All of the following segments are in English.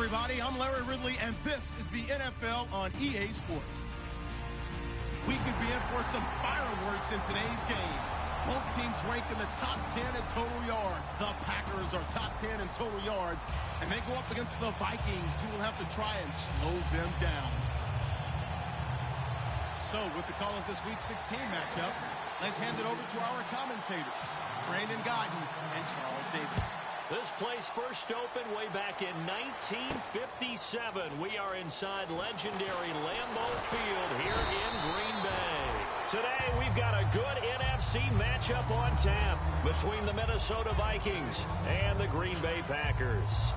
everybody. I'm Larry Ridley, and this is the NFL on EA Sports. We could be in for some fireworks in today's game. Both teams ranked in the top 10 in total yards. The Packers are top 10 in total yards, and they go up against the Vikings, who will have to try and slow them down. So, with the call of this Week 16 matchup, let's hand it over to our commentators, Brandon Godden and Charles Davis. This place first opened way back in 1957. We are inside legendary Lambeau Field here in Green Bay. Today, we've got a good NFC matchup on tap between the Minnesota Vikings and the Green Bay Packers.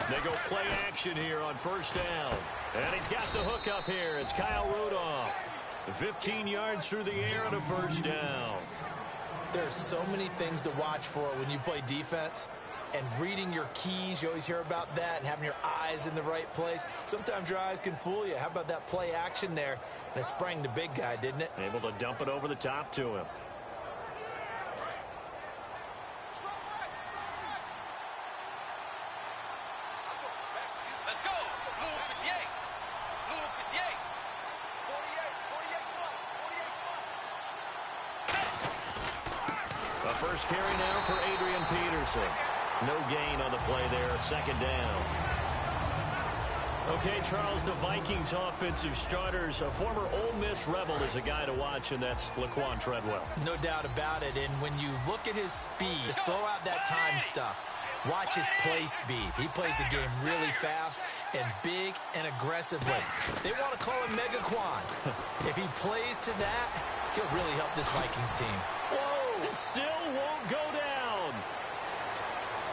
They go play action here on first down. And he's got the hook up here. It's Kyle Rudolph. 15 yards through the air and a first down. There's so many things to watch for when you play defense. And reading your keys, you always hear about that, and having your eyes in the right place. Sometimes your eyes can fool you. How about that play action there? And it sprang the big guy, didn't it? Able to dump it over the top to him. First carry now for Adrian Peterson. No gain on the play there, second down. Okay, Charles, the Vikings offensive starters, a former Ole Miss Rebel is a guy to watch, and that's Laquan Treadwell. No doubt about it, and when you look at his speed, just throw out that time stuff. Watch his play speed. He plays the game really fast and big and aggressively. They want to call him Megaquan. If he plays to that, he'll really help this Vikings team. Whoa! It still won't go down.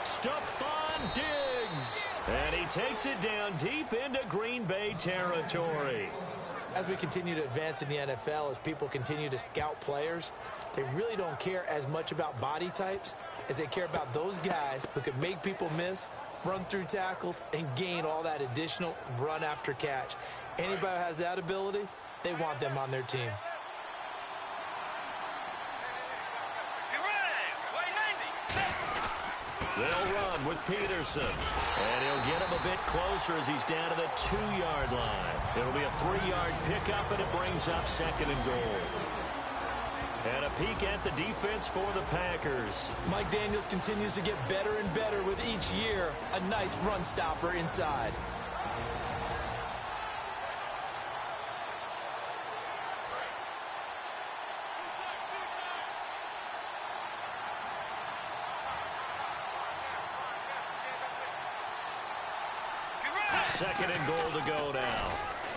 Stephon Diggs. And he takes it down deep into Green Bay territory. As we continue to advance in the NFL, as people continue to scout players, they really don't care as much about body types as they care about those guys who can make people miss, run through tackles, and gain all that additional run after catch. Anybody who has that ability, they want them on their team. They'll run with Peterson. And he'll get him a bit closer as he's down to the 2-yard line. It'll be a 3-yard pickup, and it brings up second and goal. And a peek at the defense for the Packers. Mike Daniels continues to get better and better with each year. A nice run stopper inside. Second and goal to go now.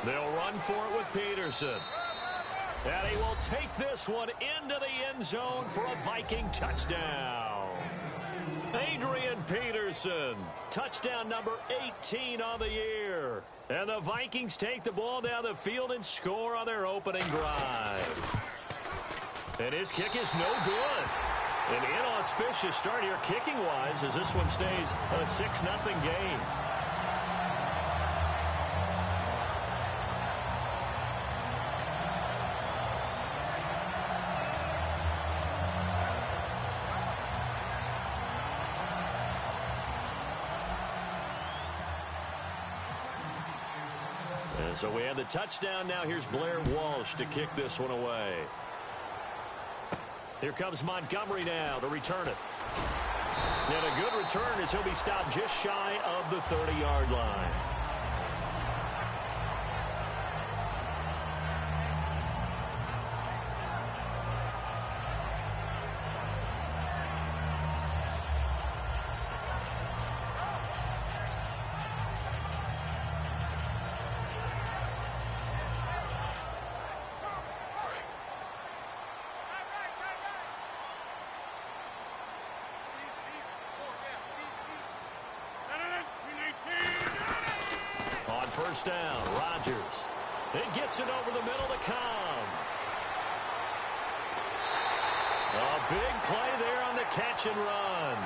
They'll run for it with Peterson. And he will take this one into the end zone for a Viking touchdown. Adrian Peterson, touchdown number 18 on the year. And the Vikings take the ball down the field and score on their opening drive. And his kick is no good. An inauspicious start here kicking-wise as this one stays a 6-0 game. So we have the touchdown now. Here's Blair Walsh to kick this one away. Here comes Montgomery now to return it. And a good return as he'll be stopped just shy of the 30-yard line. First down, Rodgers. It gets it over the middle to Cobb. A big play there on the catch and run.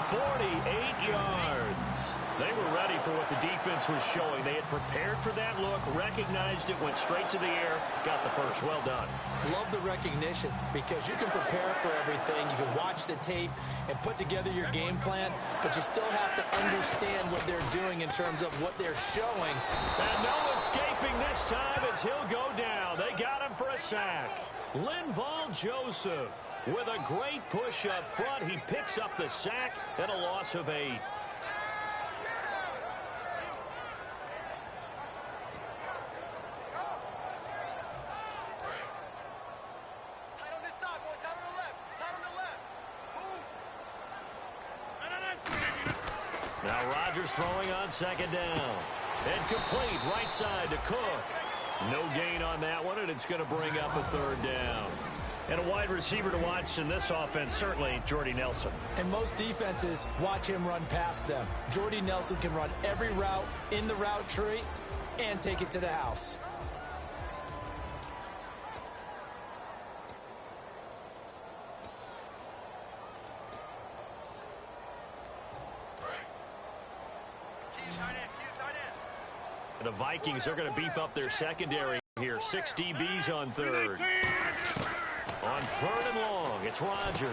48 yards. They were ready for what the defense was showing. They had prepared for that look, recognized it, went straight to the air, got the first. Well done. Love the recognition because you can prepare for everything. You can watch the tape and put together your game plan, but you still have to understand what they're doing in terms of what they're showing. And no escaping this time as he'll go down. They got him for a sack. Linval Joseph with a great push up front. He picks up the sack and a loss of 8. Now Rodgers throwing on second down. And complete right side to Cook. No gain on that one, and it's going to bring up a third down. And a wide receiver to watch in this offense, certainly Jordy Nelson. And most defenses watch him run past them. Jordy Nelson can run every route in the route tree and take it to the house. The Vikings are going to beef up their secondary here. 6 DBs on third. On third and long, it's Rodgers.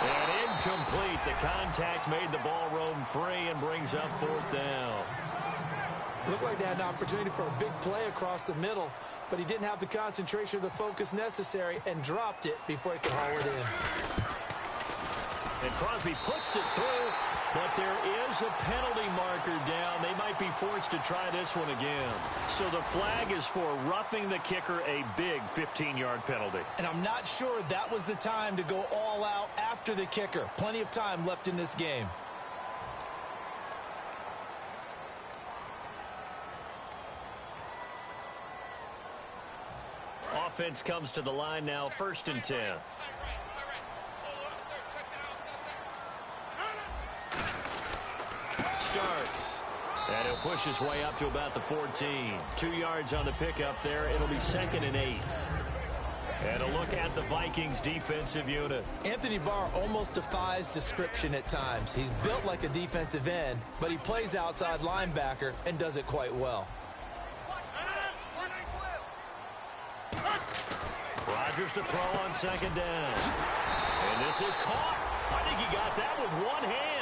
And incomplete. The contact made the ball roam free and brings up fourth down. Looked like they had an opportunity for a big play across the middle, but he didn't have the concentration or the focus necessary and dropped it before he could haul it in. And Crosby puts it through, but there is a penalty marker down. They might be forced to try this one again. So the flag is for roughing the kicker, a big 15-yard penalty. And I'm not sure that was the time to go all out after the kicker. Plenty of time left in this game. Offense comes to the line now, 1st and 10. Starts. And he'll push his way up to about the 14. 2 yards on the pickup there. It'll be 2nd and 8. And a look at the Vikings defensive unit. Anthony Barr almost defies description at times. He's built like a defensive end, but he plays outside linebacker and does it quite well. Rodgers to throw on second down. And this is caught. I think he got that with one hand.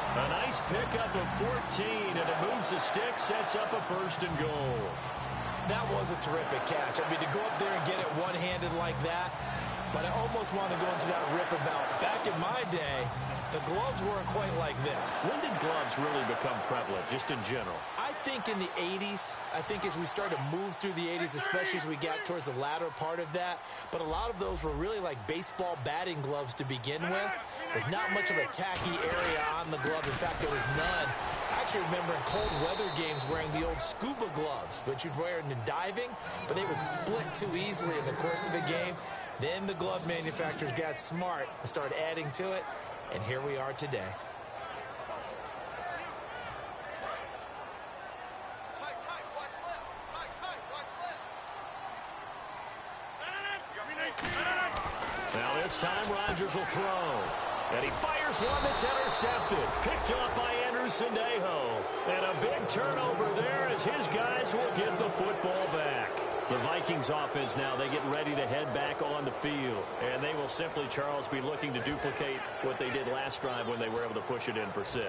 A nice pickup of 14, and it moves the stick, sets up a 1st and goal. That was a terrific catch. I mean, to go up there and get it one-handed like that, but I almost want to go into that riff about back in my day, the gloves weren't quite like this. When did gloves really become prevalent, just in general? I think in the 80s. I think as we started to move through the 80s, especially as we got towards the latter part of that. But a lot of those were really like baseball batting gloves to begin with not much of a tacky area on the glove. In fact, there was none. I actually remember in cold weather games wearing the old scuba gloves, which you'd wear in diving, but they would split too easily in the course of a game. Then the glove manufacturers got smart and started adding to it. And here we are today. Now this time Rodgers will throw. And he fires one that's intercepted. Picked off by Anderson-Dejo. And a big turnover there as his guys will get the football back. The Vikings offense now, they get ready to head back on the field. And they will simply, Charles, be looking to duplicate what they did last drive when they were able to push it in for 6.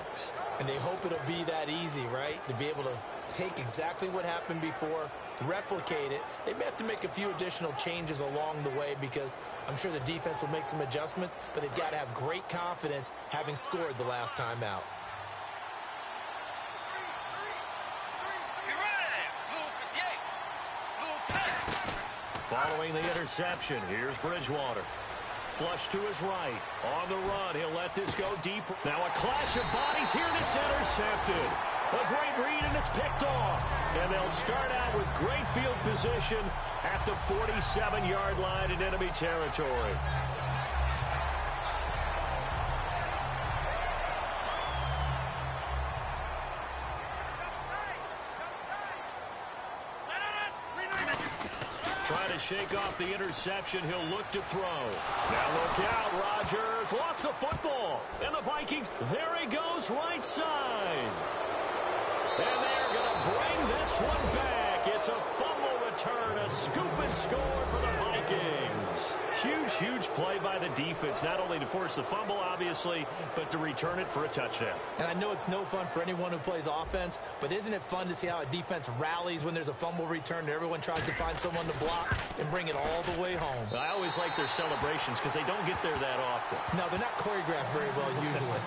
And they hope it'll be that easy, right? To be able to take exactly what happened before, replicate it. They may have to make a few additional changes along the way because I'm sure the defense will make some adjustments, but they've got to have great confidence having scored the last time out. Following the interception, here's Bridgewater. Flush to his right. On the run, he'll let this go deep. Now a clash of bodies here, and it's intercepted. A great read, and it's picked off. And they'll start out with great field position at the 47-yard line in enemy territory. trying to shake off the interception. He'll look to throw. Now look out. Rodgers lost the football. And the Vikings, there he goes, right side. And they're going to bring this one back. It's a fumble return, a scoop and score for the Vikings. Huge, huge play by the defense, not only to force the fumble, obviously, but to return it for a touchdown. And I know it's no fun for anyone who plays offense, but isn't it fun to see how a defense rallies when there's a fumble return and everyone tries to find someone to block and bring it all the way home? I always like their celebrations because they don't get there that often. No, they're not choreographed very well usually.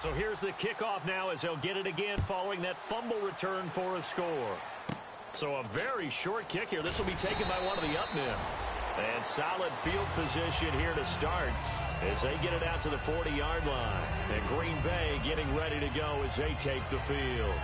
So here's the kickoff now as they'll get it again following that fumble return for a score. So a very short kick here. This will be taken by one of the up men. And solid field position here to start as they get it out to the 40-yard line. And Green Bay getting ready to go as they take the field.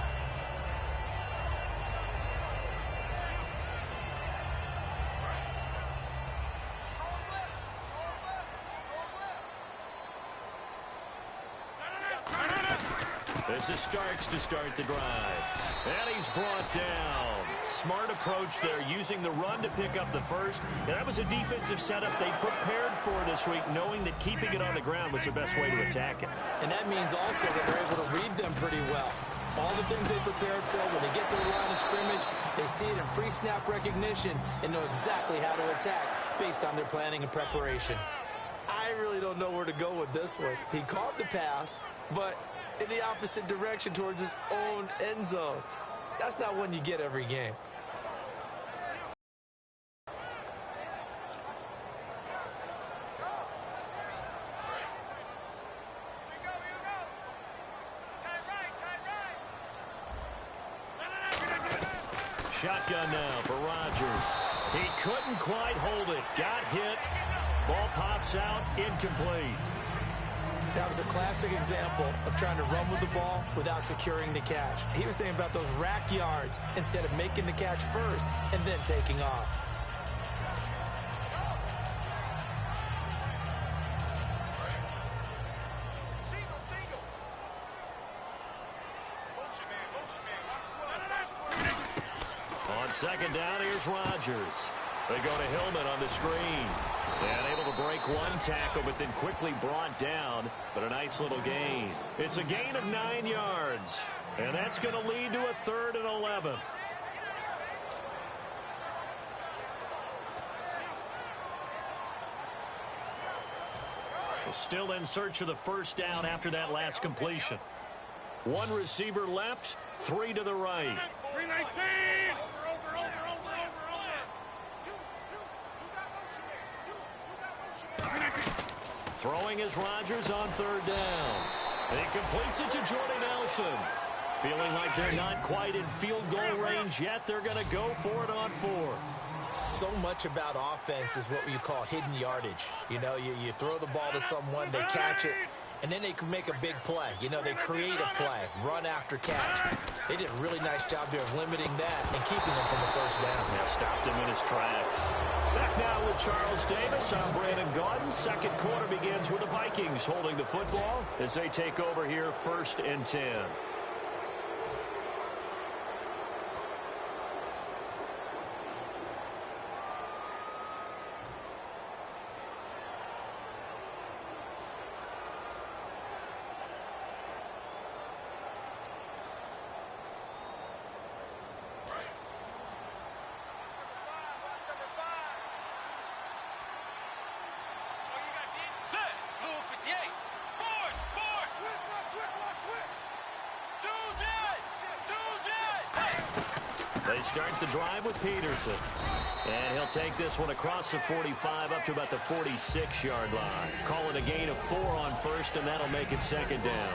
This is Starks to start the drive. And he's brought down. Smart approach there, using the run to pick up the first. And that was a defensive setup they prepared for this week, knowing that keeping it on the ground was the best way to attack it. And that means also that they're able to read them pretty well. All the things they prepared for, when they get to the line of scrimmage, they see it in pre-snap recognition and know exactly how to attack based on their planning and preparation. I really don't know where to go with this one. He caught the pass, but in the opposite direction towards his own end zone. That's not one you get every game. Shotgun now for Rodgers. He couldn't quite hold it. Got hit. Ball pops out. Incomplete. That was a classic example of trying to run with the ball without securing the catch. He was thinking about those rack yards instead of making the catch first and then taking off. On second down, here's Rodgers. They go to Hillman on the screen. And able to break one tackle, but then quickly brought down. But a nice little gain. It's a gain of 9 yards. And that's going to lead to a 3rd and 11. Still in search of the first down after that last completion. One receiver left, 3 to the right. 319! Throwing is Rodgers on 3rd down. And he completes it to Jordy Nelson. Feeling like they're not quite in field goal range yet. They're going to go for it on 4th. So much about offense is what you call hidden yardage. You know, you throw the ball to someone, they catch it, and then they can make a big play. You know, they create a play, run after catch. They did a really nice job there of limiting that and keeping them from the first down. Yeah, stopped him in his tracks. Back now with Charles Davis. I'm Brandon Gaudin. Second quarter begins with the Vikings holding the football as they take over here 1st and 10. They start the drive with Peterson. And he'll take this one across the 45 up to about the 46-yard line. Call it a gain of 4 on 1st, and that'll make it 2nd down.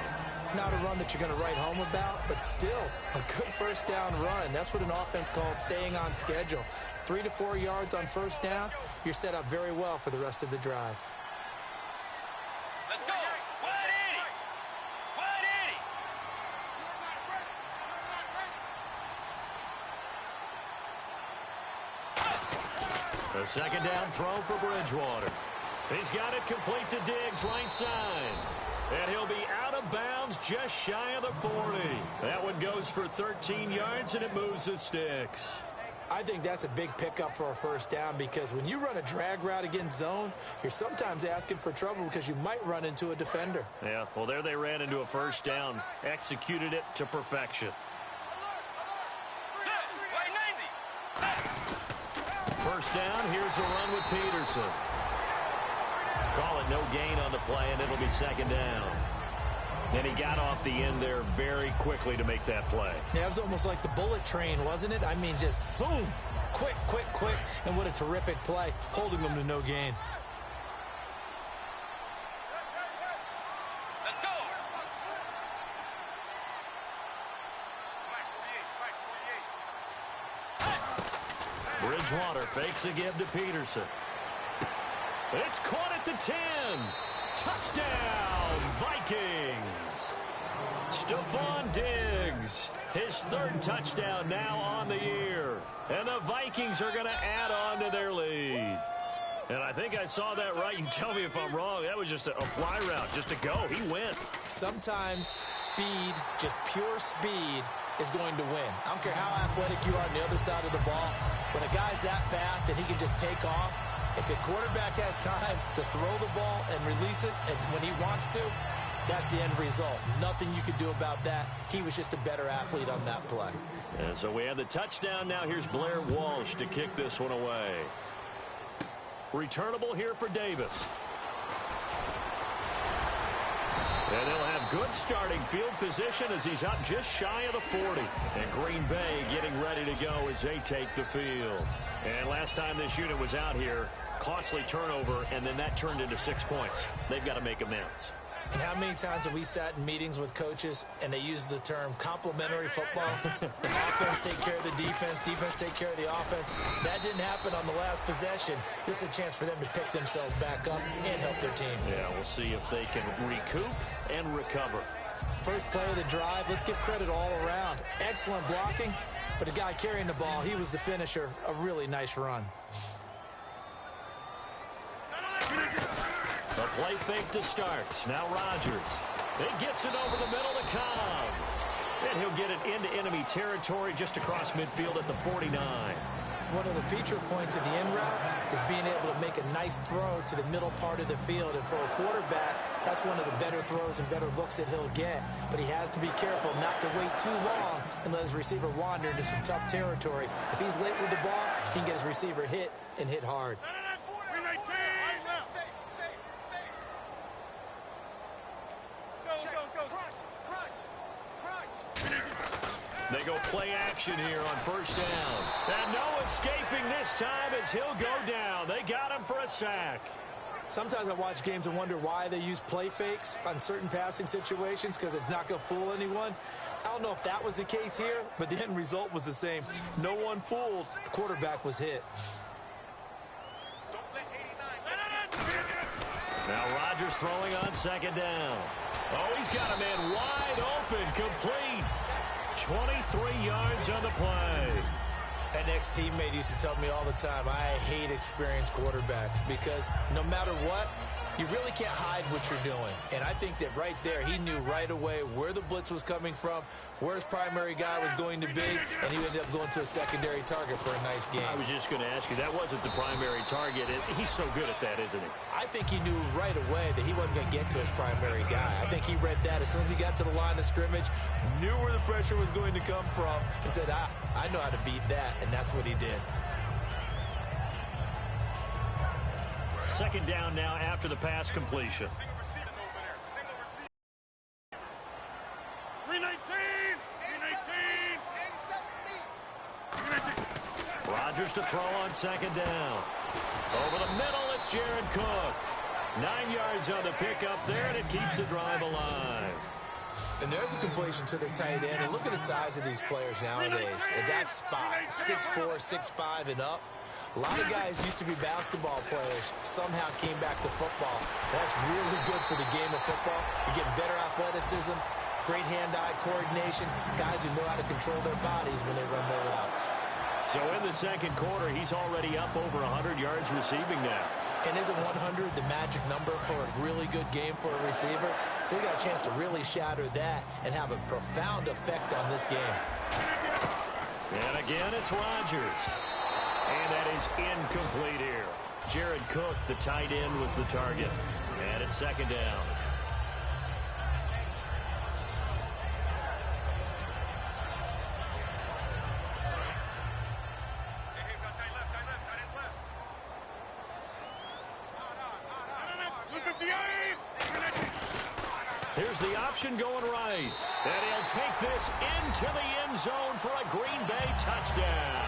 Not a run that you're going to write home about, but still a good first down run. That's what an offense calls staying on schedule. 3 to 4 yards on first down, you're set up very well for the rest of the drive. A second down throw for Bridgewater. He's got it complete to Diggs, right side. And he'll be out of bounds just shy of the 40. That one goes for 13 yards, and it moves the sticks. I think that's a big pickup for a first down because when you run a drag route against zone, you're sometimes asking for trouble because you might run into a defender. Yeah, well, there they ran into a first down, executed it to perfection. First down, here's a run with Peterson. Call it no gain on the play, and it'll be second down. And he got off the end there very quickly to make that play. Yeah, it was almost like the bullet train, wasn't it? I mean, just zoom, quick, quick, quick, and what a terrific play, holding them to no gain. Let's go. Bridgewater fakes a give to Peterson. It's caught at the 10. Touchdown, Vikings. Stephon Diggs, his third touchdown now on the year. And the Vikings are going to add on to their lead. And I think I saw that right. You tell me if I'm wrong. That was just a fly route, just to go. He went. Sometimes speed, just pure speed, is going to win. I don't care how athletic you are on the other side of the ball. When a guy's that fast and he can just take off, if the quarterback has time to throw the ball and release it and when he wants to, that's the end result. Nothing you could do about that. He was just a better athlete on that play. And so we have the touchdown now. Here's Blair Walsh to kick this one away. Returnable here for Davis. And they'll have good starting field position as he's up just shy of the 40. And Green Bay getting ready to go as they take the field. And last time this unit was out here, costly turnover, and then that turned into 6 points. They've got to make amends. And how many times have we sat in meetings with coaches and they use the term complementary football? Offense take care of the defense, defense take care of the offense. That didn't happen on the last possession. This is a chance for them to pick themselves back up and help their team. Yeah, we'll see if they can recoup and recover. First play of the drive, let's give credit all around. Excellent blocking, but the guy carrying the ball, he was the finisher. A really nice run. The play fake to start. Now Rodgers. It gets it over the middle to Cobb. And he'll get it into enemy territory just across midfield at the 49. One of the feature points of the in route is being able to make a nice throw to the middle part of the field. And for a quarterback, that's one of the better throws and better looks that he'll get. But he has to be careful not to wait too long and let his receiver wander into some tough territory. If he's late with the ball, he can get his receiver hit and hit hard. They go play action here on first down. And no escaping this time as he'll go down. They got him for a sack. Sometimes I watch games and wonder why they use play fakes on certain passing situations because it's not going to fool anyone. I don't know if that was the case here, but the end result was the same. No one fooled. The quarterback was hit. Now Rodgers throwing on second down. Oh, he's got a man wide open, complete. 23 yards on the play. An ex-teammate used to tell me all the time, I hate experienced quarterbacks because no matter what, you really can't hide what you're doing. And I think that right there, he knew right away where the blitz was coming from, where his primary guy was going to be, and he ended up going to a secondary target for a nice game. I was just going to ask you, that wasn't the primary target. He's so good at that, isn't he? I think he knew right away that he wasn't going to get to his primary guy. I think he read that as soon as he got to the line of scrimmage, knew where the pressure was going to come from, and said, I know how to beat that, and that's what he did. Second down now after the pass completion. Rodgers to throw on second down. Over the middle, it's Jared Cook. 9 yards on the pickup there, and it keeps the drive alive. And there's a completion to the tight end. And look at the size of these players nowadays. At that spot, 6'4", 6'5", and up. A lot of guys used to be basketball players, somehow came back to football. That's really good for the game of football. You get better athleticism, great hand-eye coordination, guys who know how to control their bodies when they run their routes. So in the second quarter, he's already up over 100 yards receiving now. And isn't 100 the magic number for a really good game for a receiver? So he got a chance to really shatter that and have a profound effect on this game. And again, it's Rodgers. And that is incomplete here. Jared Cook, the tight end, was the target. And it's second down. Here's the option going right. And he'll take this into the end zone for a Green Bay touchdown.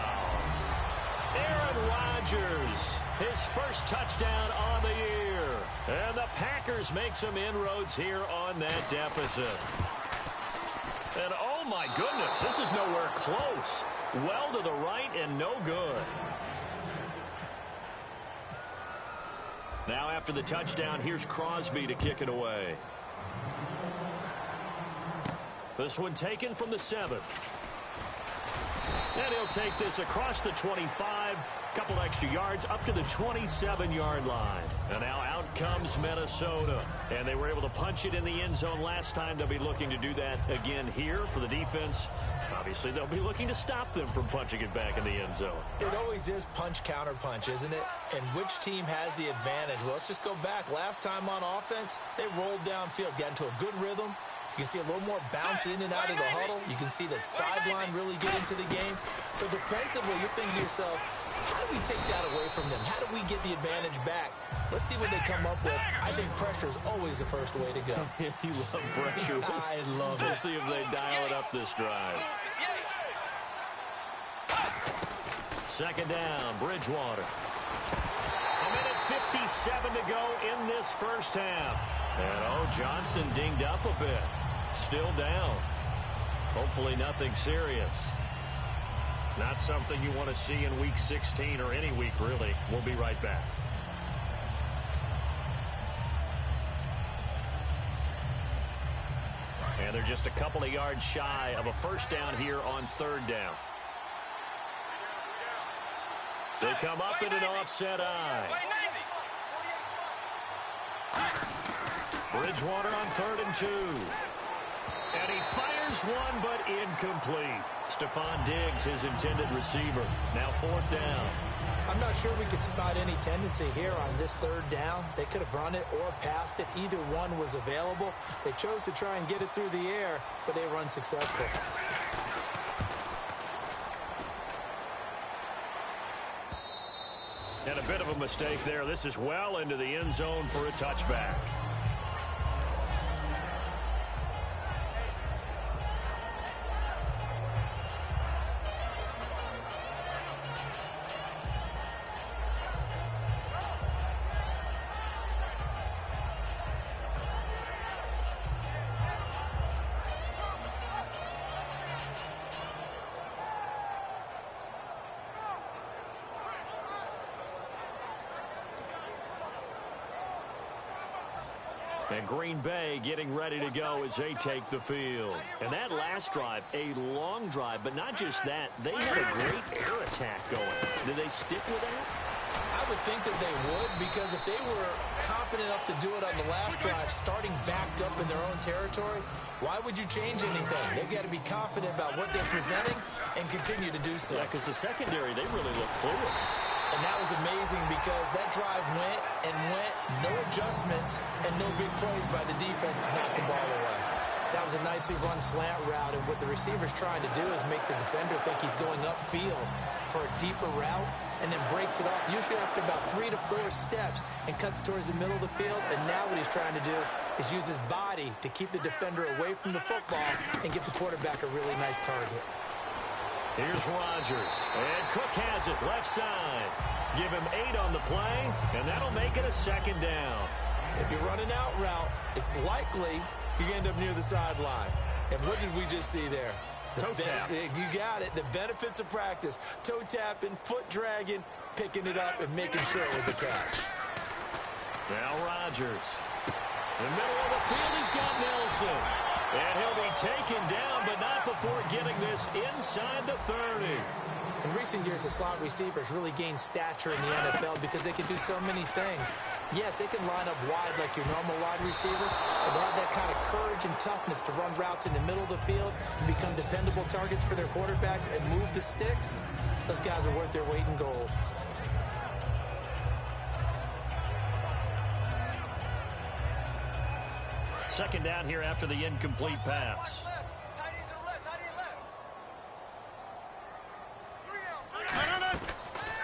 Aaron Rodgers, his first touchdown on the year. And the Packers make some inroads here on that deficit. And oh my goodness, this is nowhere close. Well to the right and no good. Now after the touchdown, here's Crosby to kick it away. This one taken from the 7. And he'll take this across the 25. Couple extra yards up to the 27-yard line. And now out comes Minnesota. And they were able to punch it in the end zone last time. They'll be looking to do that again here for the defense. Obviously, they'll be looking to stop them from punching it back in the end zone. It always is punch, counter punch, isn't it? And which team has the advantage? Well, let's just go back. Last time on offense, they rolled downfield, got into a good rhythm. You can see a little more bounce in and out of the huddle. You can see the sideline really get into the game. So defensively, you're thinking to yourself, how do we take that away from them? How do we get the advantage back? Let's see what they come up with. I think pressure is always the first way to go. You love pressure. I love it. We'll see if they dial it up this drive. Second down, Bridgewater. A minute 57 to go in this first half. And, Johnson dinged up a bit. Still down. Hopefully nothing serious. Not something you want to see in Week 16 or any week, really. We'll be right back. And they're just a couple of yards shy of a first down here on third down. They come up in an offset eye. Bridgewater on 3rd and 2. And he fires one, but incomplete. Stephon Diggs, his intended receiver. Now 4th down. I'm not sure we could spot any tendency here on this 3rd down. They could have run it or passed it. Either one was available. They chose to try and get it through the air, but they were unsuccessful. And a bit of a mistake there. This is well into the end zone for a touchback. And Green Bay getting ready to go as they take the field. And that last drive, a long drive, but not just that. They had a great air attack going. Do they stick with that? I would think that they would, because if they were confident enough to do it on the last drive, starting backed up in their own territory, why would you change anything? They've got to be confident about what they're presenting and continue to do so. Yeah, because the secondary, they really look clueless. And that was amazing because that drive went and went, no adjustments, and no big plays by the defense to knock the ball away. That was a nicely run slant route, and what the receiver's trying to do is make the defender think he's going upfield for a deeper route, and then breaks it off, usually after about 3 to 4 steps, and cuts towards the middle of the field. And now what he's trying to do is use his body to keep the defender away from the football and give the quarterback a really nice target. Here's Rodgers, and Cook has it left side. Give him 8 on the play, and that'll make it a second down. If you run an out route, it's likely you end up near the sideline. And what did we just see there? Toe tap. You got it. The benefits of practice. Toe tapping, foot dragging, picking it up, and making sure it was a catch. Now Rodgers. In the middle of the field, he's got Nelson. And he'll be taken down, but not before getting this inside the 30. In recent years, the slot receivers really gained stature in the NFL because they can do so many things. Yes, they can line up wide like your normal wide receiver, but they have that kind of courage and toughness to run routes in the middle of the field and become dependable targets for their quarterbacks and move the sticks. Those guys are worth their weight in gold. Second down here after the incomplete pass.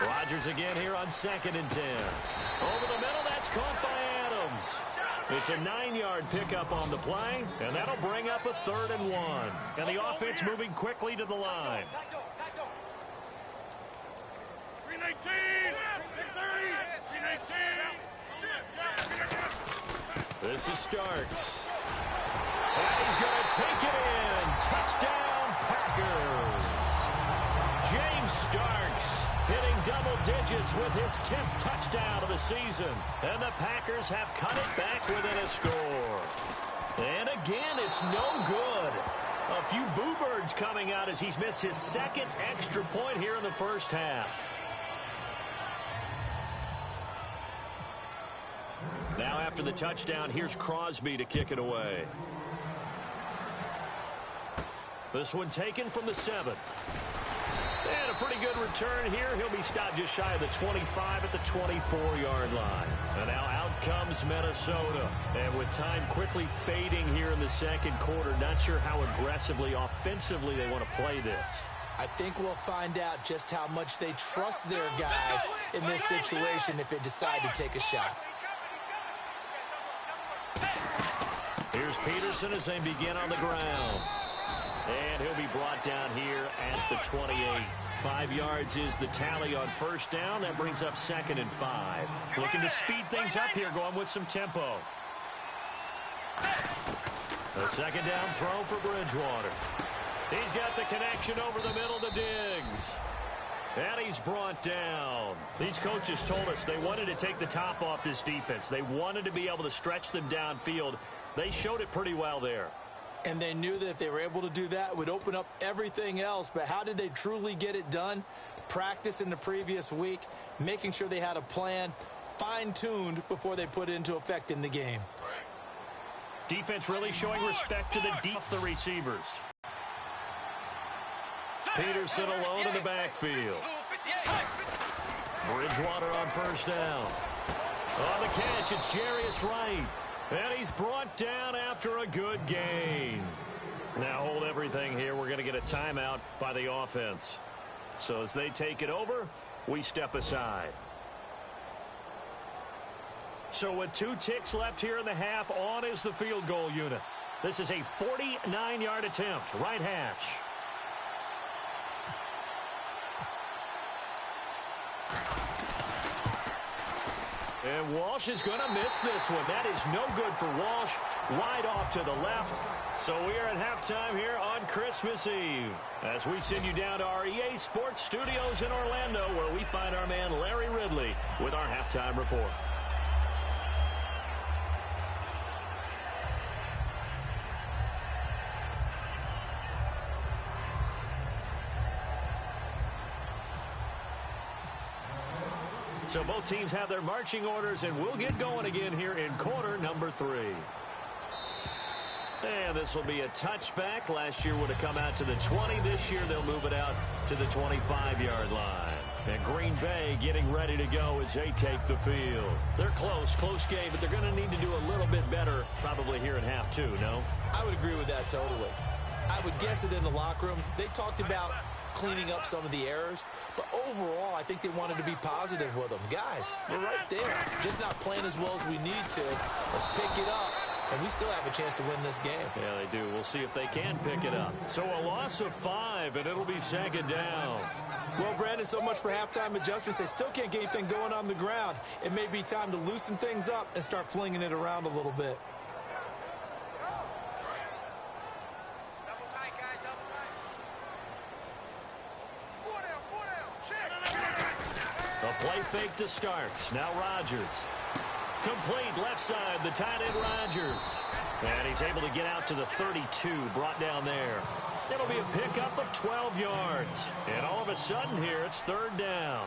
Rodgers again here on 2nd and 10. Over the middle, that's caught by Adams. It's a 9-yard pickup on the play, and that'll bring up a 3rd and 1. And the offense moving quickly to the line. This is Starks. And he's going to take it in. Touchdown, Packers. James Starks hitting double digits with his 10th touchdown of the season. And the Packers have cut it back within a score. And again, it's no good. A few boo birds coming out as he's missed his 2nd extra point here in the first half. Now after the touchdown, here's Crosby to kick it away. This one taken from the 7. And a pretty good return here. He'll be stopped just shy of the 25 at the 24-yard line. And now out comes Minnesota. And with time quickly fading here in the second quarter, not sure how aggressively, offensively they want to play this. I think we'll find out just how much they trust their guys in this situation if they decide to take a shot. Here's Peterson as they begin on the ground. And he'll be brought down here at the 28. 5 yards is the tally on first down. That brings up 2nd and 5. Looking to speed things up here, going with some tempo. A second down throw for Bridgewater. He's got the connection over the middle to Diggs. And he's brought down. These coaches told us they wanted to take the top off this defense. They wanted to be able to stretch them downfield. They showed it pretty well there. And they knew that if they were able to do that, it would open up everything else. But how did they truly get it done? Practice in the previous week, making sure they had a plan, fine-tuned before they put it into effect in the game. Defense really showing respect to the receivers. Peterson alone in the backfield. Bridgewater on first down. On the catch, it's Jarius Wright. And he's brought down after a good gain. Now hold everything here. We're going to get a timeout by the offense. So as they take it over, we step aside. So with 2 ticks left here in the half, on is the field goal unit. This is a 49-yard attempt, right hash. And Walsh is going to miss this one. That is no good for Walsh. Wide off to the left. So we are at halftime here on Christmas Eve, as we send you down to our EA Sports Studios in Orlando, where we find our man Larry Ridley with our halftime report. So both teams have their marching orders, and we'll get going again here in quarter number 3. And this will be a touchback. Last year would have come out to the 20. This year they'll move it out to the 25-yard line. And Green Bay getting ready to go as they take the field. They're close game, but they're going to need to do a little bit better probably here in half 2, no? I would agree with that totally. I would guess it in the locker room. They talked about cleaning up some of the errors, but overall I think they wanted to be positive with them. Guys, we're right there, just not playing as well as we need to. Let's pick it up, and we still have a chance to win this game. Yeah, they do. We'll see if they can pick it up. So a loss of 5, and it'll be second down. Well, Brandon, so much for halftime adjustments. They still can't get anything going on the ground. It may be time to loosen things up and start flinging it around a little bit. A play fake to Starks. Now Rodgers. Complete left side, the tight end Rodgers. And he's able to get out to the 32, brought down there. It'll be a pickup of 12 yards. And all of a sudden here, it's third down.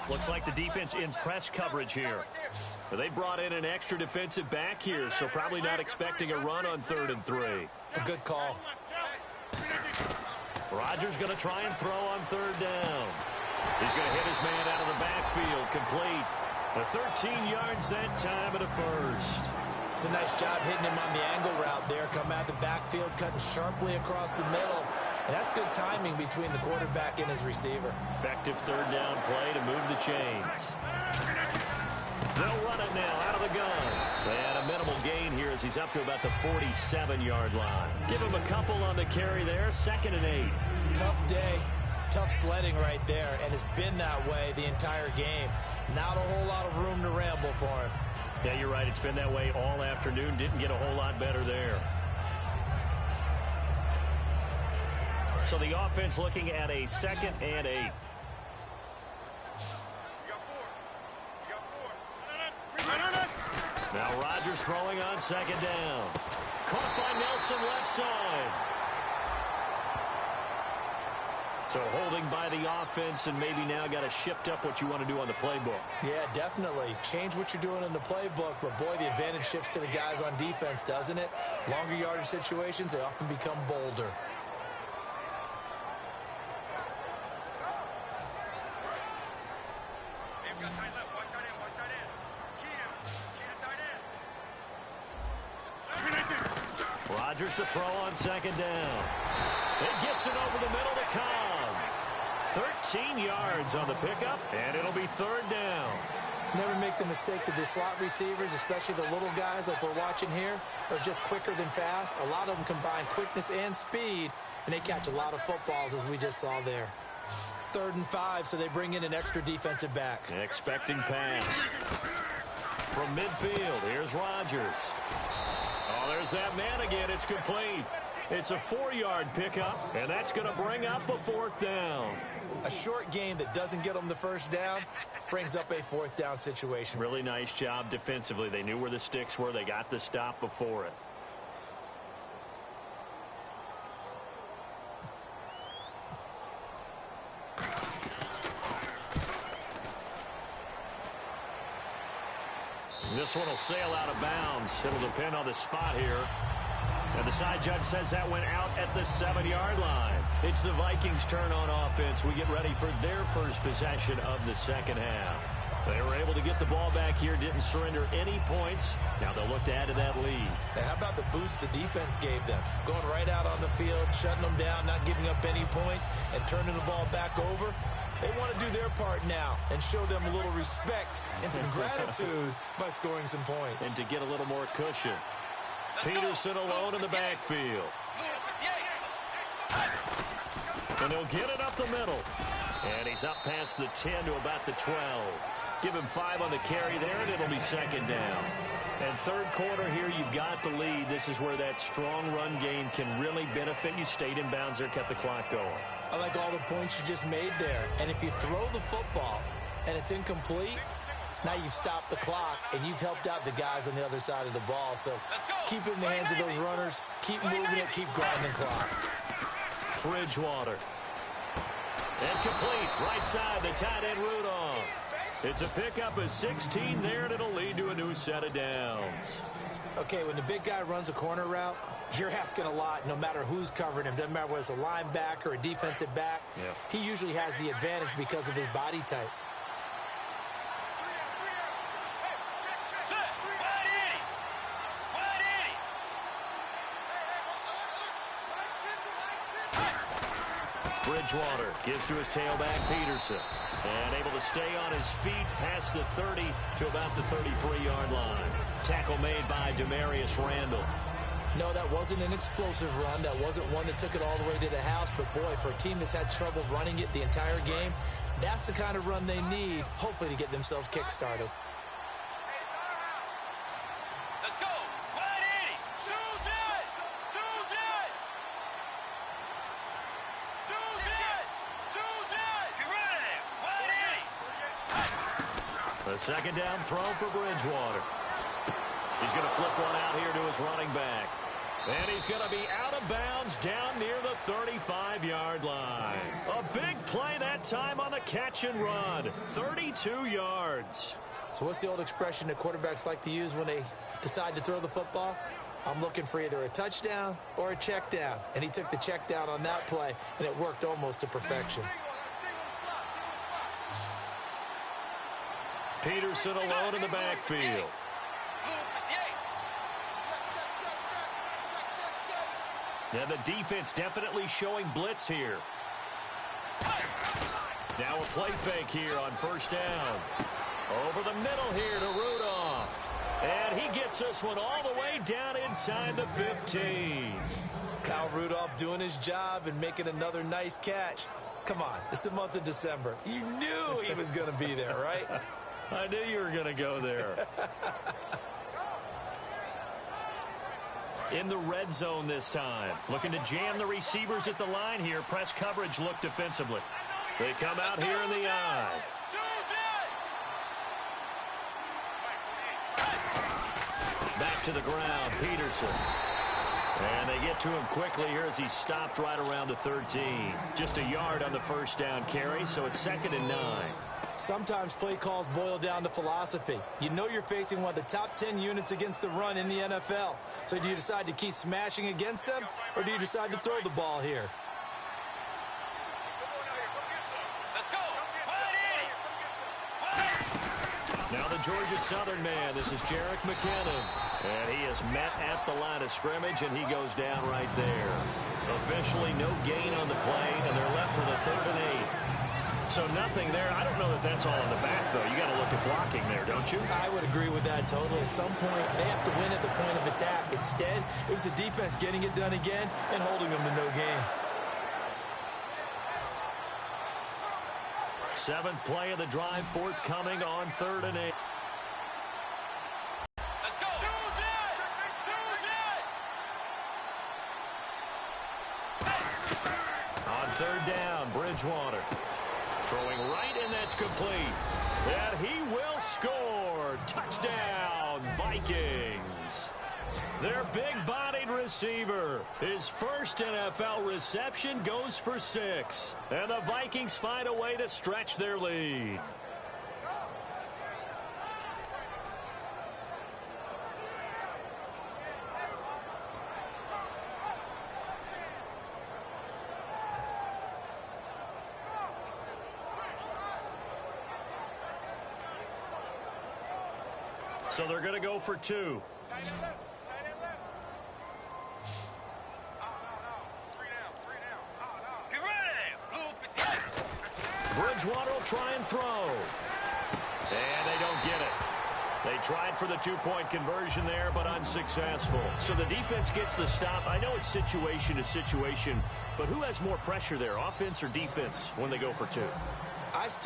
Looks like the defense in press coverage here. They brought in an extra defensive back here, so probably not expecting a run on 3rd and 3. A good call. Rodgers going to try and throw on 3rd down. He's going to hit his man out of the backfield, complete. The 13 yards that time at a first. It's a nice job hitting him on the angle route there. Come out the backfield, cutting sharply across the middle. And that's good timing between the quarterback and his receiver. Effective 3rd down play to move the chains. They'll run it now out of the gun. And a minimal gain here as he's up to about the 47-yard line. Give him a couple on the carry there. 2nd and 8. Tough day. Tough sledding right there, and it's been that way the entire game. Not a whole lot of room to ramble for him. Yeah, you're right. It's been that way all afternoon. Didn't get a whole lot better there. So the offense looking at a 2nd and 8. Now Rodgers throwing on 2nd down. Caught by Nelson left side. So holding by the offense, and maybe now got to shift up what you want to do on the playbook. Yeah, definitely. Change what you're doing in the playbook, but boy, the advantage shifts to the guys on defense, doesn't it? Longer yardage situations, they often become bolder. Rodgers to throw on 2nd down. It gets it over the middle to Cobb. 13 yards on the pickup, and it'll be 3rd down. Never make the mistake that the slot receivers, especially the little guys like we're watching here, are just quicker than fast. A lot of them combine quickness and speed, and they catch a lot of footballs, as we just saw there. 3rd and 5, so they bring in an extra defensive back. Expecting pass. From midfield, here's Rodgers. Oh, there's that man again. It's complete. It's a 4-yard pickup, and that's going to bring up a 4th down. A short game that doesn't get them the 1st down brings up a 4th down situation. Really nice job defensively. They knew where the sticks were. They got the stop before it. This one will sail out of bounds. It'll depend on the spot here. And the side judge says that went out at the 7-yard line. It's the Vikings' turn on offense. We get ready for their first possession of the 2nd half. They were able to get the ball back here, didn't surrender any points. Now they'll look to add to that lead. And how about the boost the defense gave them? Going right out on the field, shutting them down, not giving up any points, and turning the ball back over. They want to do their part now and show them a little respect and some gratitude by scoring some points. And to get a little more cushion. Peterson alone in the backfield. And he'll get it up the middle. And he's up past the 10 to about the 12. Give him 5 on the carry there, and it'll be 2nd down. And 3rd quarter here, you've got the lead. This is where that strong run game can really benefit you. Stayed in bounds there, kept the clock going. I like all the points you just made there. And if you throw the football and it's incomplete, now you've stopped the clock and you've helped out the guys on the other side of the ball. So keep it in the hands of those runners. Keep moving it. Keep grinding clock. Bridgewater. And complete. Right side, the tight end Rudolph. It's a pickup of 16 there, and it'll lead to a new set of downs. Okay, when the big guy runs a corner route, you're asking a lot no matter who's covering him. Doesn't matter whether it's a linebacker or a defensive back. Yeah. He usually has the advantage because of his body type. Bridgewater gives to his tailback, Peterson. And able to stay on his feet past the 30 to about the 33-yard line. Tackle made by Demarius Randall. No, that wasn't an explosive run. That wasn't one that took it all the way to the house. But, boy, for a team that's had trouble running it the entire game, that's the kind of run they need, hopefully, to get themselves kick-started. second down throw for Bridgewater. He's going to flip one out here to his running back. And he's going to be out of bounds down near the 35-yard line. A big play that time on the catch and run. 32 yards. So what's the old expression that quarterbacks like to use when they decide to throw the football? I'm looking for either a touchdown or a check down. And he took the check down on that play, and it worked almost to perfection. Peterson alone in the backfield. Now the defense definitely showing blitz here. Now a play fake here on first down. Over the middle here to Rudolph. And he gets this one all the way down inside the 15. Kyle Rudolph doing his job and making another nice catch. Come on, it's the month of December. You knew he was going to be there, right? I knew you were going to go there. In the red zone this time. Looking to jam the receivers at the line here. Press coverage look defensively. They come out here in the eye. Back to the ground, Peterson. And they get to him quickly here as he's stopped right around the 13. Just a yard on the first down carry, so it's 2nd and 9. Sometimes play calls boil down to philosophy. You know you're facing one of the top 10 units against the run in the NFL. So do you decide to keep smashing against them, or do you decide to throw the ball here? Now the Georgia Southern man, this is Jerick McKinnon. And he is met at the line of scrimmage, and he goes down right there. Officially no gain on the play, and they're left with a 3rd and 8. So nothing there. I don't know that that's all in the back, though. You got to look at blocking there, don't you? I would agree with that totally. At some point, they have to win at the point of attack. Instead, it was the defense getting it done again and holding them to no gain. 7th play of the drive, forthcoming on 3rd and 8. On 3rd down, Bridgewater. Throwing right, and that's complete. And he will score. Touchdown, Vikings. Their big-bodied receiver. His first NFL reception goes for 6. And the Vikings find a way to stretch their lead. So they're going to go for 2. Bridgewater will try and throw. And they don't get it. They tried for the 2-point conversion there, but unsuccessful. So the defense gets the stop. I know it's situation to situation, but who has more pressure there, offense or defense, when they go for 2?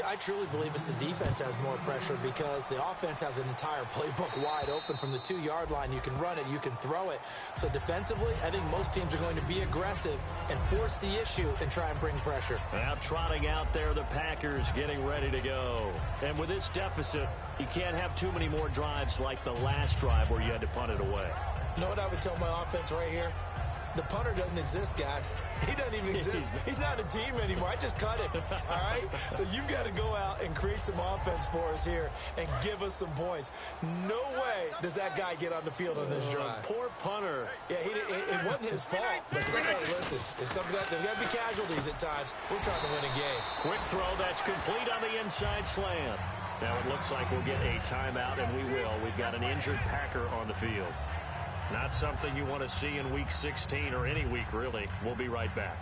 I truly believe it's the defense has more pressure because the offense has an entire playbook wide open from the 2-yard line. You can run it, you can throw it. So defensively, I think most teams are going to be aggressive and force the issue and try and bring pressure. Now trotting out there, the Packers getting ready to go. And with this deficit, you can't have too many more drives like the last drive where you had to punt it away. You know what I would tell my offense right here? The punter doesn't exist, guys. He doesn't even exist. He's not a team anymore. I just cut it, all right? So you've got to go out and create some offense for us here and give us some points. No way does that guy get on the field on this drive. Poor punter. Yeah, it wasn't his fault. But hey, listen, there's got to be casualties at times. We're trying to win a game. Quick throw that's complete on the inside slant. Now it looks like we'll get a timeout, and we will. We've got an injured Packer on the field. Not something you want to see in Week 16 or any week, really. We'll be right back.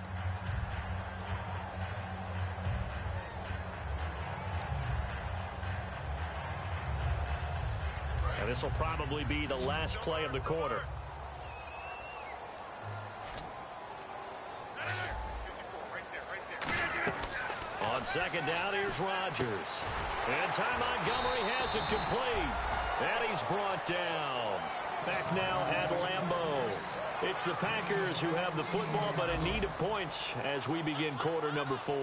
And this will probably be the last play of the quarter. On 2nd down, here's Rodgers. And Ty Montgomery has it complete. And he's brought down. Back now at Lambeau. It's the Packers who have the football, but in need of points as we begin quarter number 4.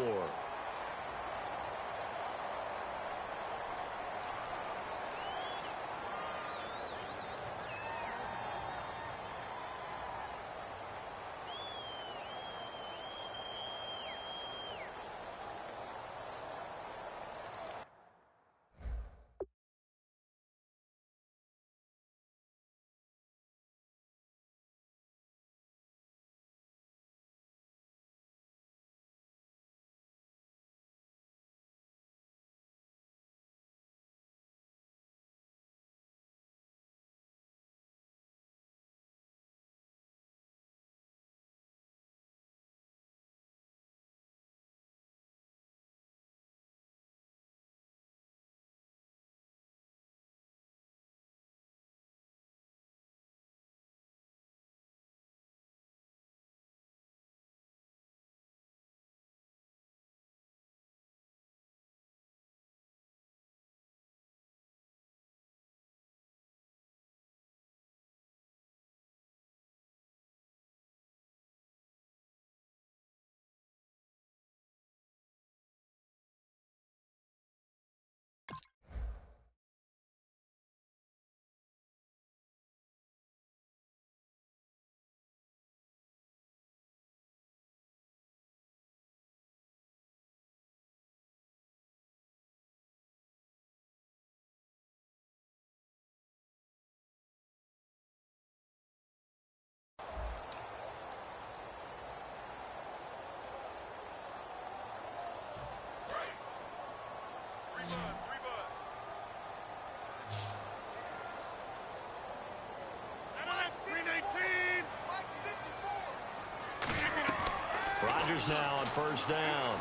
Rodgers now on first down.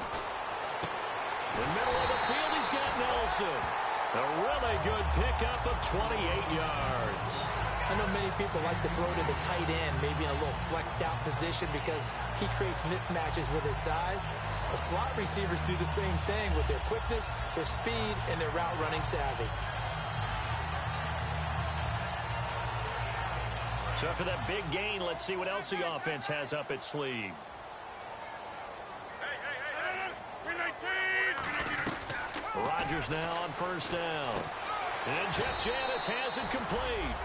In the middle of the field, he's got Nelson. A really good pickup of 28 yards. I know many people like to throw to the tight end, maybe in a little flexed out position because he creates mismatches with his size. But slot receivers do the same thing with their quickness, their speed, and their route running savvy. So after that big gain, let's see what else the offense has up its sleeve. Rodgers now on first down. And Jeff Janis has it complete.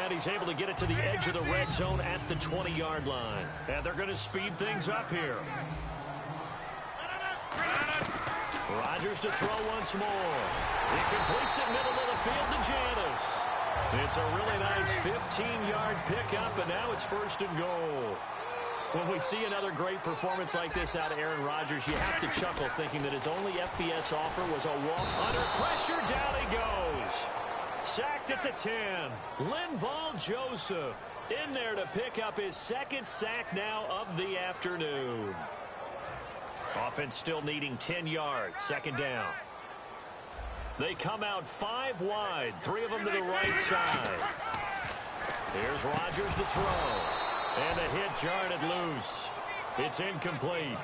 And he's able to get it to the edge of the red zone at the 20-yard line. And they're going to speed things up here. Rodgers to throw once more. He completes it middle of the field to Janis. It's a really nice 15-yard pickup, and now it's first and goal. When we see another great performance like this out of Aaron Rodgers, you have to chuckle thinking that his only FBS offer was a walk. Under pressure, down he goes. Sacked at the 10. Linval Joseph in there to pick up his second sack now of the afternoon. Offense still needing 10 yards. Second down. They come out 5 wide. 3 of them to the right side. Here's Rodgers to throw. And the hit jarred it loose. It's incomplete.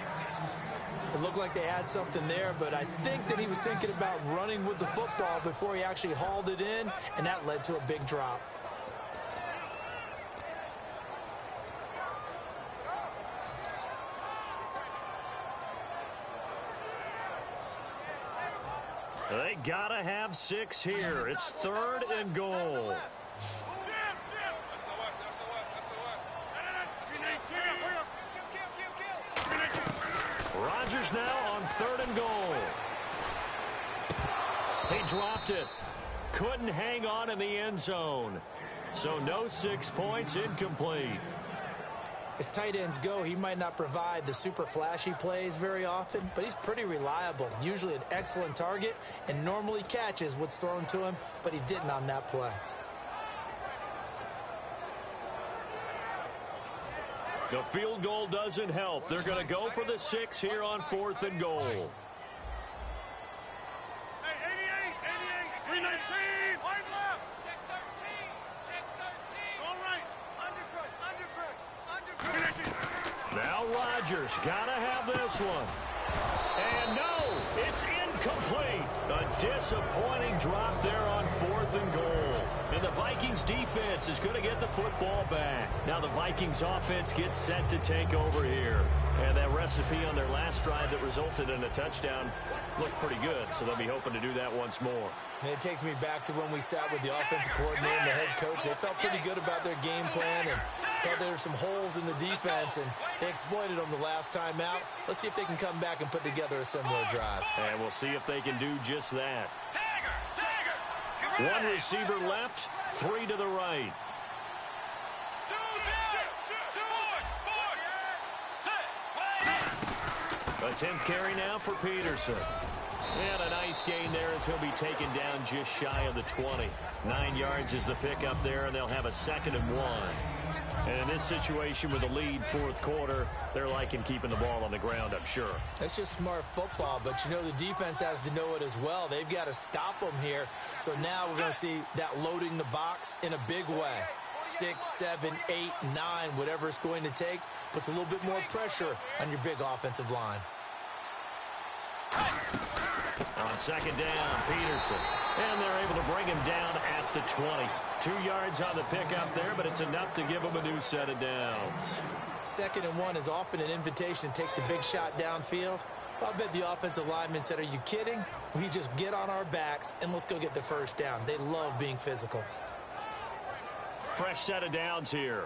It looked like they had something there, but I think that he was thinking about running with the football before he actually hauled it in, and that led to a big drop. They gotta have 6 here. It's third and goal. Rodgers now on third and goal. He dropped it. Couldn't hang on in the end zone. So no 6 points, incomplete. As tight ends go, he might not provide the super flashy plays very often, but he's pretty reliable. Usually an excellent target and normally catches what's thrown to him, but he didn't on that play. The field goal doesn't help. They're going to go for the 6 here on fourth and goal. Hey, 88, 319, wide left. Check 13, check 13. All right. Undercrush. Now Rodgers got to have this one. And no, it's incomplete. A disappointing drop there on fourth and goal. And the Vikings defense is going to get the football back. Now the Vikings offense gets set to take over here. And that recipe on their last drive that resulted in a touchdown looked pretty good. So they'll be hoping to do that once more. And it takes me back to when we sat with the offensive coordinator and the head coach. They felt pretty good about their game plan and thought there were some holes in the defense, and they exploited them the last time out. Let's see if they can come back and put together a similar drive. And we'll see if they can do just that. One receiver left, 3 to the right. A 10th carry now for Peterson. And a nice gain there as he'll be taken down just shy of the 20. 9 yards is the pickup there, and they'll have a 2nd and 1. And in this situation with a lead fourth quarter, they're liking keeping the ball on the ground, I'm sure. That's just smart football, but you know the defense has to know it as well. They've got to stop them here. So now we're going to see that loading the box in a big way. 6, 7, 8, 9, whatever it's going to take, puts a little bit more pressure on your big offensive line. On second down, Peterson. And they're able to bring him down at the 20. 2 yards on the pickup there, but it's enough to give him a new set of downs. 2nd and 1 is often an invitation to take the big shot downfield. Well, I bet the offensive lineman said, are you kidding? We just get on our backs and let's go get the first down. They love being physical. Fresh set of downs here.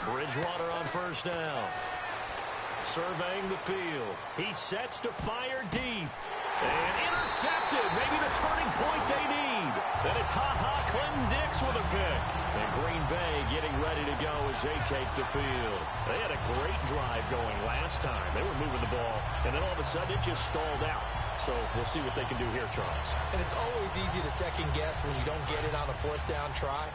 Bridgewater on first down. Surveying the field. He sets to fire deep. And intercepted. Maybe the turning point they need. Then it's Clinton Dix with a pick. And Green Bay getting ready to go as they take the field. They had a great drive going last time. They were moving the ball, and then all of a sudden it just stalled out. So we'll see what they can do here, Charles. And it's always easy to second guess when you don't get it on a fourth down try.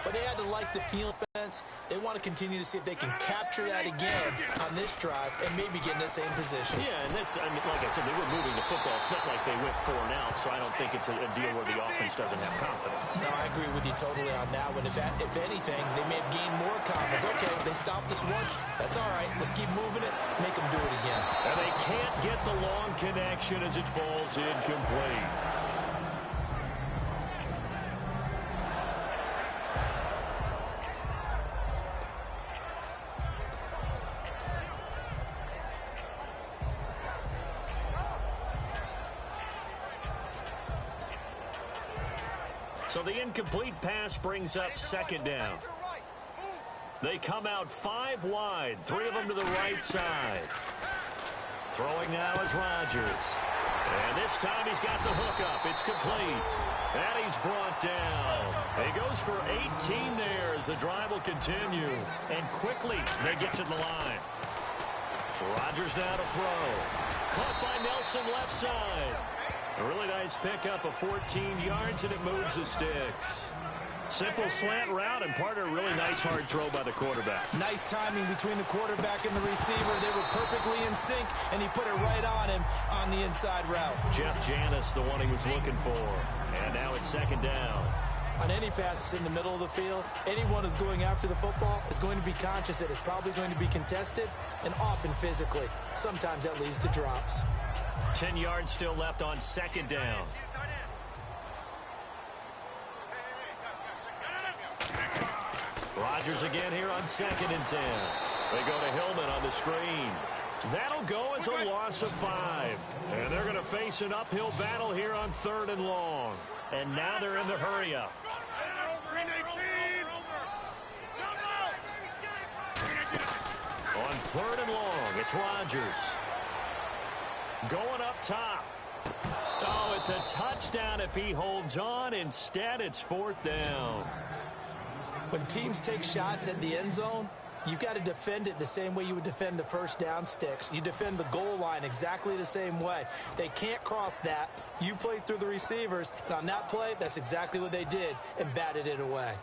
But they had to like the field defense. They want to continue to see if they can capture that again on this drive and maybe get in the same position. Yeah, and that's, I mean, like I said, they were moving the football. It's not like they went 4 and out, so I don't think it's a deal where the offense doesn't have confidence. No, I agree with you totally on that one. If anything, they may have gained more confidence. Okay, they stopped us once. That's all right. Let's keep moving it. Make them do it again. And they can't get the long connection as it falls incomplete. So the incomplete pass brings up second down. They come out 5 wide, 3 of them to the right side. Throwing now is Rodgers. And this time he's got the hook up. It's complete. And he's brought down. He goes for 18 there as the drive will continue. And quickly they get to the line. Rodgers now to throw. Caught by Nelson left side. A really nice pickup of 14 yards, and it moves the sticks. Simple slant route, and part of a really nice hard throw by the quarterback. Nice timing between the quarterback and the receiver. They were perfectly in sync, and he put it right on him on the inside route. Jeff Janis, the one he was looking for. And now it's second down. On any passes in the middle of the field, anyone who's going after the football is going to be conscious that it's probably going to be contested, and often physically. Sometimes that leads to drops. 10 yards still left on second down. Rodgers again here on 2nd and 10. They go to Hillman on the screen. That'll go as a loss of 5. And they're going to face an uphill battle here on 3rd and long. And now they're in the hurry up. On 3rd and long, it's Rodgers. Going up top. Oh, it's a touchdown if he holds on. Instead, it's 4th down. When teams take shots at the end zone, you've got to defend it the same way you would defend the first down sticks. You defend the goal line exactly the same way. They can't cross that. You play through the receivers, and on that play, that's exactly what they did and batted it away.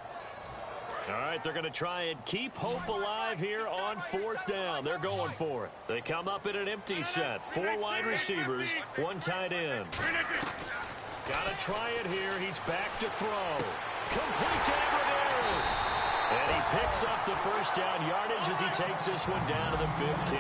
All right, they're going to try and keep hope alive here on 4th down. They're going for it. They come up in an empty set. 4 wide receivers, 1 tight end. Got to try it here. He's back to throw. Complete to Everett. And he picks up the first down yardage as he takes this one down to the 15.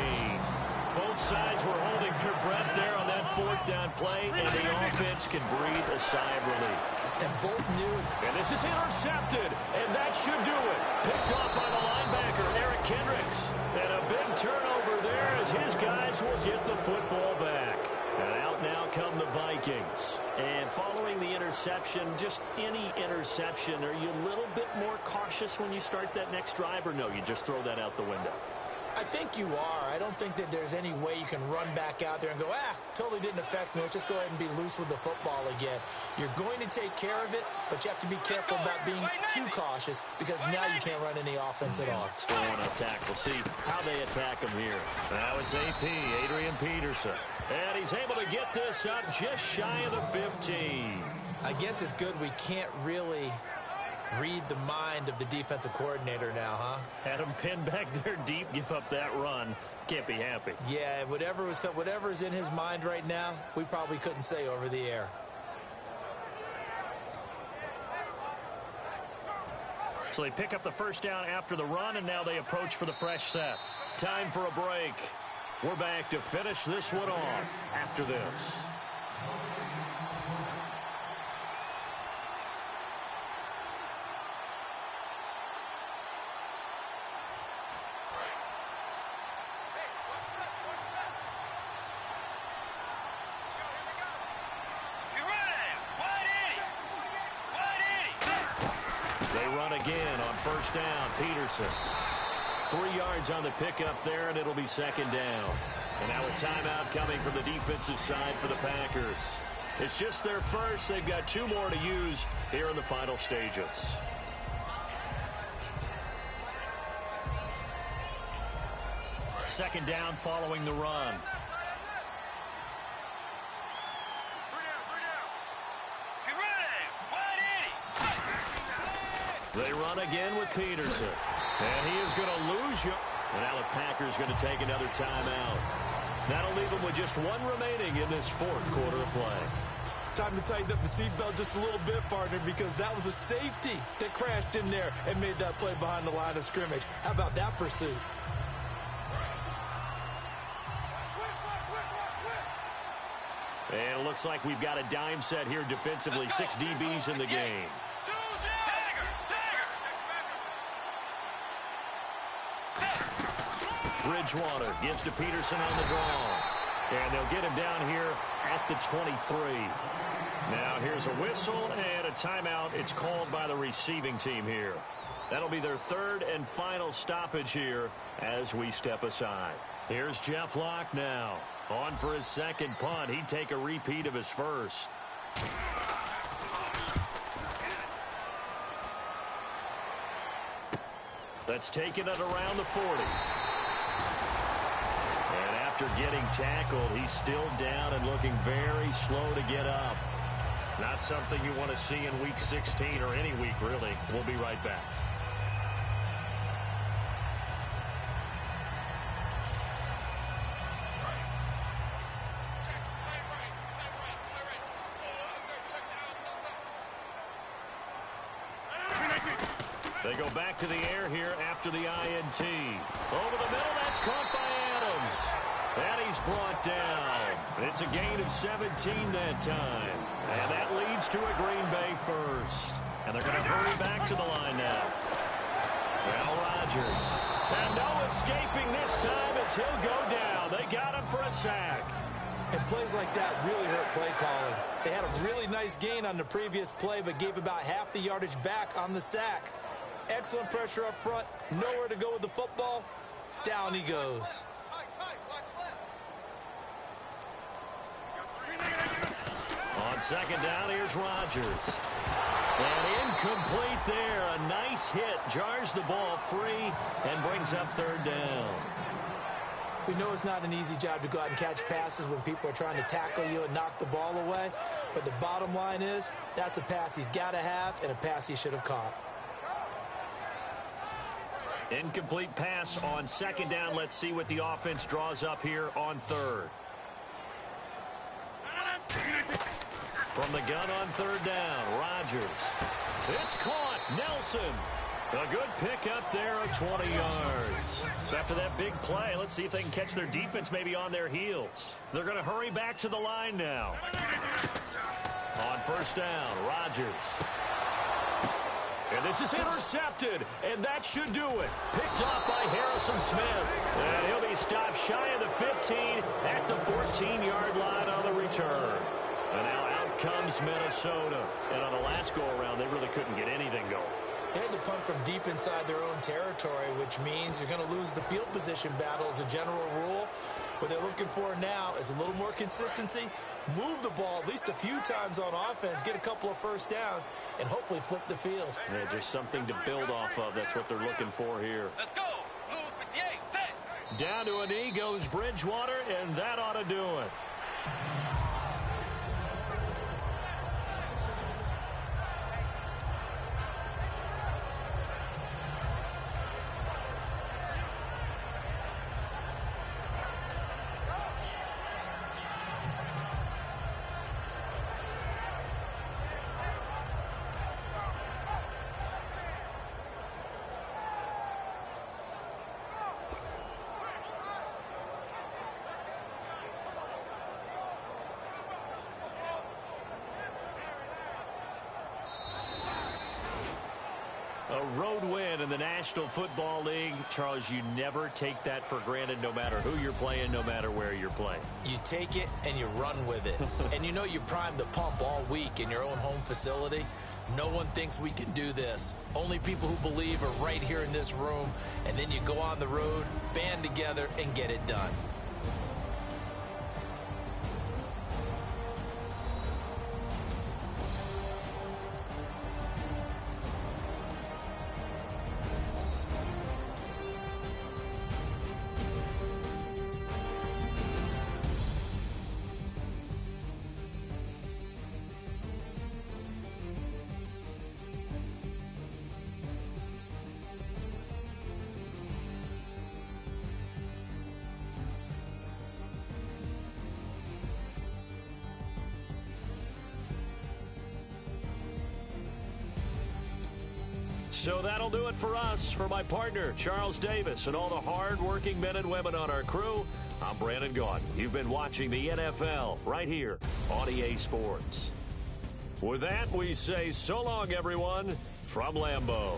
Both sides were holding their breath there on that 4th down play, and the offense can breathe a sigh of relief. And both knew. And this is intercepted, and that should do it. Picked off by the linebacker, Eric Kendricks. And a big turnover there as his guys will get the football back. And out now come the Vikings. And following the interception, just any interception, are you a little bit more cautious when you start that next drive, or no, you just throw that out the window? I think you are. I don't think that there's any way you can run back out there and go, totally didn't affect me. Let's just go ahead and be loose with the football again. You're going to take care of it, but you have to be careful about being too cautious because now you can't run any offense at all. Still want to attack. We'll see how they attack him here. Now it's AP, Adrian Peterson. And he's able to get this up just shy of the 15. I guess it's good we can't really read the mind of the defensive coordinator now, huh? Had him pinned back there deep, give up that run. Can't be happy. Yeah, whatever's in his mind right now, we probably couldn't say over the air. So they pick up the first down after the run, and now they approach for the fresh set. Time for a break. We're back to finish this one off after this. Again on first down, Peterson. 3 yards on the pickup there, and it'll be second down. And now a timeout coming from the defensive side for the Packers. It's just their first. They've got 2 more to use here in the final stages. Second down following the run. They run again with Peterson. And he is going to lose you. And now the Packers going to take another timeout. That'll leave them with just 1 remaining in this 4th quarter of play. Time to tighten up the seatbelt just a little bit, partner, because that was a safety that crashed in there and made that play behind the line of scrimmage. How about that pursuit? And it looks like we've got a dime set here defensively. 6 DBs in the game. Bridgewater gives to Peterson on the draw. And they'll get him down here at the 23. Now here's a whistle and a timeout. It's called by the receiving team here. That'll be their 3rd and final stoppage here as we step aside. Here's Jeff Locke now. On for his 2nd punt. He'd take a repeat of his 1st. That's taken at around the 40. And after getting tackled, he's still down and looking very slow to get up. Not something you want to see in Week 16 or any week, really. We'll be right back. They go back to the air here after the INT. Over the middle, that's caught by Adams. And he's brought down. It's a gain of 17 that time. And that leads to a Green Bay first. And they're going to hurry back to the line now. Now Rodgers. And no escaping this time as he'll go down. They got him for a sack. And plays like that really hurt play calling. They had a really nice gain on the previous play, but gave about half the yardage back on the sack. Excellent pressure up front. Nowhere to go with the football. Down he goes. On 2nd down, here's Rodgers. And incomplete there. A nice hit. Jars the ball free and brings up 3rd down. We know it's not an easy job to go out and catch passes when people are trying to tackle you and knock the ball away. But the bottom line is, that's a pass he's got to have and a pass he should have caught. Incomplete pass on 2nd down. Let's see what the offense draws up here on 3rd. From the gun on 3rd down, Rodgers. It's caught. Nelson. A good pick up there at 20 yards. So after that big play, let's see if they can catch their defense maybe on their heels. They're going to hurry back to the line now. On 1st down, Rodgers. And this is intercepted, and that should do it. Picked off by Harrison Smith. And he'll be stopped shy of the 15 at the 14-yard line on the return. And now out comes Minnesota. And on the last go-around, they really couldn't get anything going. They had to punt from deep inside their own territory, which means you're going to lose the field position battle as a general rule. What they're looking for now is a little more consistency, move the ball at least a few times on offense, get a couple of 1st downs, and hopefully flip the field. Yeah, just something to build off of. That's what they're looking for here. Let's go. Blue 58, set. Down to a knee goes Bridgewater, and that ought to do it. A road win in the National Football League. Charles, you never take that for granted no matter who you're playing, no matter where you're playing. You take it and you run with it. And you know you primed the pump all week in your own home facility. No one thinks we can do this. Only people who believe are right here in this room. And then you go on the road, band together, and get it done. So that'll do it for us. For my partner, Charles Davis, and all the hard-working men and women on our crew, I'm Brandon Gaudin. You've been watching the NFL right here on EA Sports. With that, we say so long, everyone, from Lambeau.